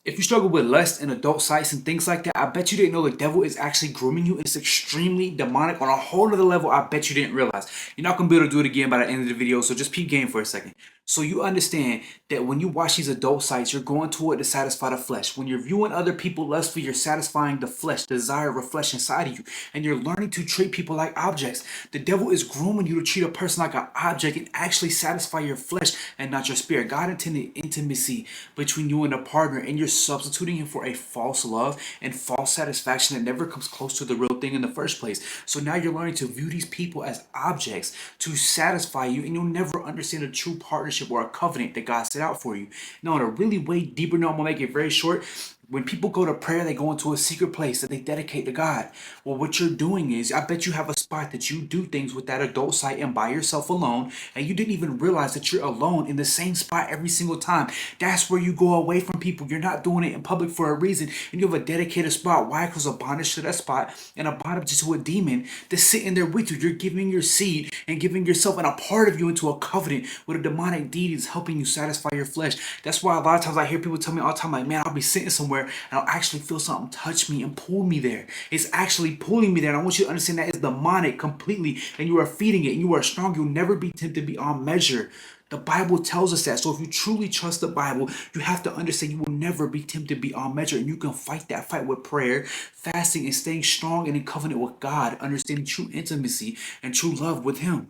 If you struggle with lust and adult sites and things like that, I bet you didn't know the devil is actually grooming you. It's extremely demonic on a whole other level. I bet you didn't realize. You're not gonna be able to do it again by the end of the video, so just peep game for a second. So you understand that when you watch these adult sites, you're going to it to satisfy the flesh. When you're viewing other people lustfully, you're satisfying the flesh, desire of flesh inside of you, and you're learning to treat people like objects. The devil is grooming you to treat a person like an object and actually satisfy your flesh and not your spirit. God intended intimacy between you and a partner, and you're substituting him for a false love and false satisfaction that never comes close to the real thing in the first place. So now you're learning to view these people as objects to satisfy you, and you'll never understand a true partnership or a covenant that God set out for you. Now, on a really way deeper note, I'm gonna make it very short. When people go to prayer, they go into a secret place that they dedicate to God. Well, what you're doing is, I bet you have a spot that you do things with that adult site and by yourself alone, and you didn't even realize that you're alone in the same spot every single time. That's where you go away from people. You're not doing it in public for a reason, and you have a dedicated spot. Why? Because of bondage to that spot and a bondage to a demon that's sitting there with you. You're giving your seed and giving yourself and a part of you into a covenant with a demonic deity that's helping you satisfy your flesh. That's why a lot of times I hear people tell me all the time, like, man, I'll be sitting somewhere and I'll actually feel something touch me and pull me there. It's actually pulling me there. And I want you to understand that it's demonic completely, and you are feeding it, and you are strong. You'll never be tempted beyond measure. The Bible tells us that. So if you truly trust the Bible, you have to understand you will never be tempted beyond measure. And you can fight that fight with prayer, fasting, and staying strong and in covenant with God, understanding true intimacy and true love with Him.